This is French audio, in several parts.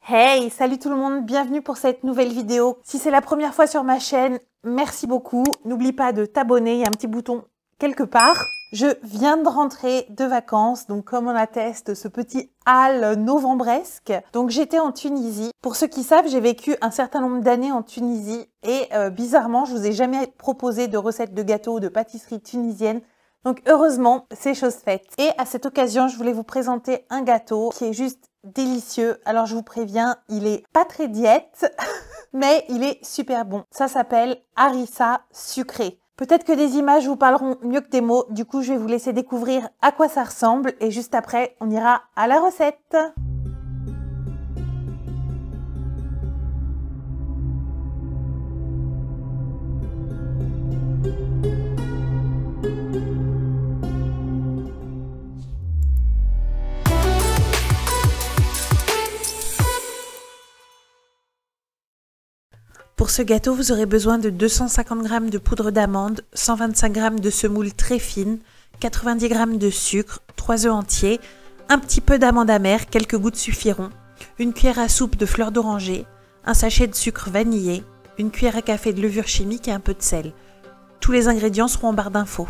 Hey, salut tout le monde, bienvenue pour cette nouvelle vidéo. Si c'est la première fois sur ma chaîne, merci beaucoup. N'oublie pas de t'abonner, il y a un petit bouton quelque part. Je viens de rentrer de vacances, donc comme on atteste ce petit hall novembresque. Donc j'étais en Tunisie. Pour ceux qui savent, j'ai vécu un certain nombre d'années en Tunisie et bizarrement, je vous ai jamais proposé de recettes de gâteaux ou de pâtisserie tunisienne. Donc heureusement, c'est chose faite. Et à cette occasion, je voulais vous présenter un gâteau qui est juste délicieux. Alors je vous préviens, il est pas très diète, mais il est super bon. Ça s'appelle harissa sucré. Peut-être que des images vous parleront mieux que des mots. Du coup, je vais vous laisser découvrir à quoi ça ressemble et juste après, on ira à la recette. Pour ce gâteau, vous aurez besoin de 250 g de poudre d'amande, 125 g de semoule très fine, 90 g de sucre, 3 œufs entiers, un petit peu d'amande amère, quelques gouttes suffiront, une cuillère à soupe de fleur d'oranger, un sachet de sucre vanillé, une cuillère à café de levure chimique et un peu de sel. Tous les ingrédients seront en barre d'infos.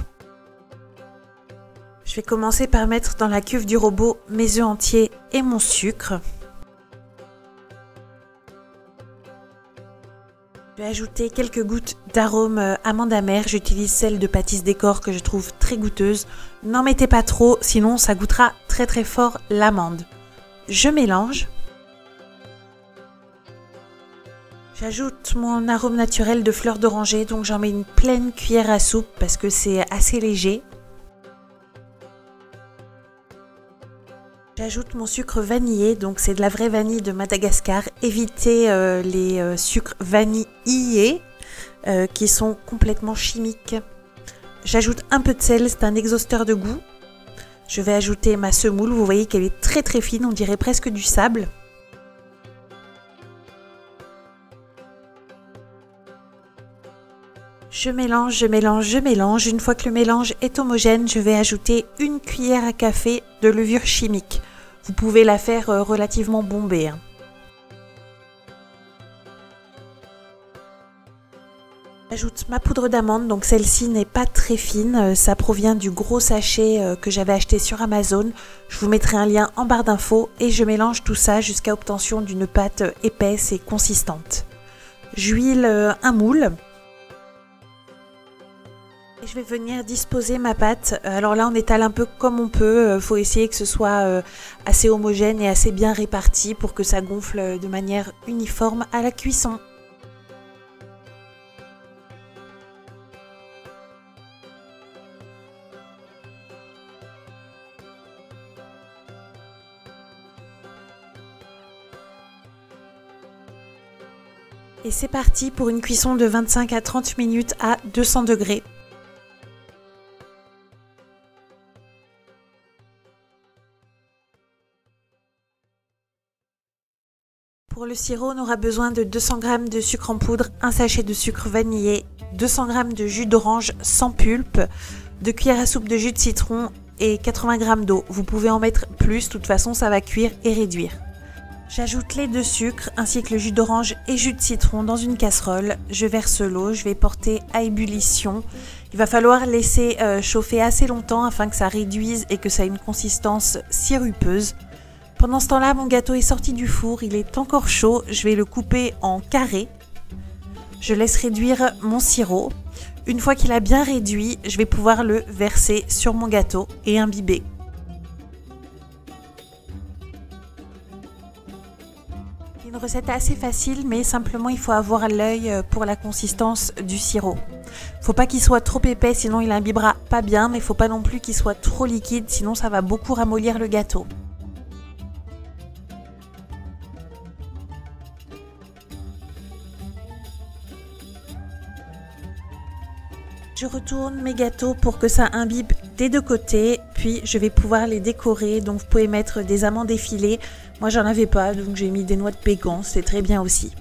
Je vais commencer par mettre dans la cuve du robot mes œufs entiers et mon sucre. Je vais ajouter quelques gouttes d'arôme amande amère. J'utilise celle de Pâtisse Décor que je trouve très goûteuse. N'en mettez pas trop, sinon ça goûtera très fort l'amande. Je mélange. J'ajoute mon arôme naturel de fleur d'oranger, donc j'en mets une pleine cuillère à soupe parce que c'est assez léger. J'ajoute mon sucre vanillé, donc c'est de la vraie vanille de Madagascar. Évitez les sucres vanillés qui sont complètement chimiques. J'ajoute un peu de sel, c'est un exhausteur de goût. Je vais ajouter ma semoule, vous voyez qu'elle est très fine, on dirait presque du sable. Je mélange, je mélange, je mélange. Une fois que le mélange est homogène, je vais ajouter une cuillère à café de levure chimique. Vous pouvez la faire relativement bombée. J'ajoute ma poudre d'amande, donc celle-ci n'est pas très fine. Ça provient du gros sachet que j'avais acheté sur Amazon. Je vous mettrai un lien en barre d'infos et je mélange tout ça jusqu'à obtention d'une pâte épaisse et consistante. J'huile un moule. Et je vais venir disposer ma pâte. Alors là, on étale un peu comme on peut. Faut essayer que ce soit assez homogène et assez bien réparti pour que ça gonfle de manière uniforme à la cuisson. Et c'est parti pour une cuisson de 25 à 30 minutes à 200 degrés. Pour le sirop, on aura besoin de 200 g de sucre en poudre, un sachet de sucre vanillé, 200 g de jus d'orange sans pulpe, 2 cuillères à soupe de jus de citron et 80 g d'eau. Vous pouvez en mettre plus, de toute façon ça va cuire et réduire. J'ajoute les 2 sucres ainsi que le jus d'orange et jus de citron dans une casserole. Je verse l'eau, je vais porter à ébullition. Il va falloir laisser chauffer assez longtemps afin que ça réduise et que ça ait une consistance sirupeuse. Pendant ce temps-là, mon gâteau est sorti du four, il est encore chaud. Je vais le couper en carrés. Je laisse réduire mon sirop. Une fois qu'il a bien réduit, je vais pouvoir le verser sur mon gâteau et imbiber. Une recette assez facile, mais simplement il faut avoir l'œil pour la consistance du sirop. Faut pas qu'il soit trop épais, sinon il imbibera pas bien, mais il faut pas non plus qu'il soit trop liquide, sinon ça va beaucoup ramollir le gâteau. Je retourne mes gâteaux pour que ça imbibe des deux côtés, puis je vais pouvoir les décorer. Donc vous pouvez mettre des amandes effilées. Moi j'en avais pas, donc j'ai mis des noix de pécan, c'est très bien aussi.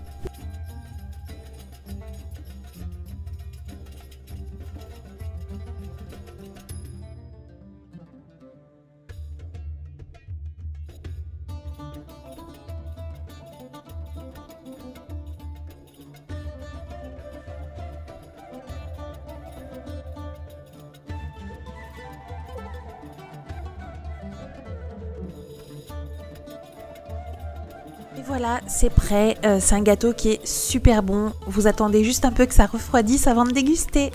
Et voilà, c'est prêt. C'est un gâteau qui est super bon. Vous attendez juste un peu que ça refroidisse avant de déguster.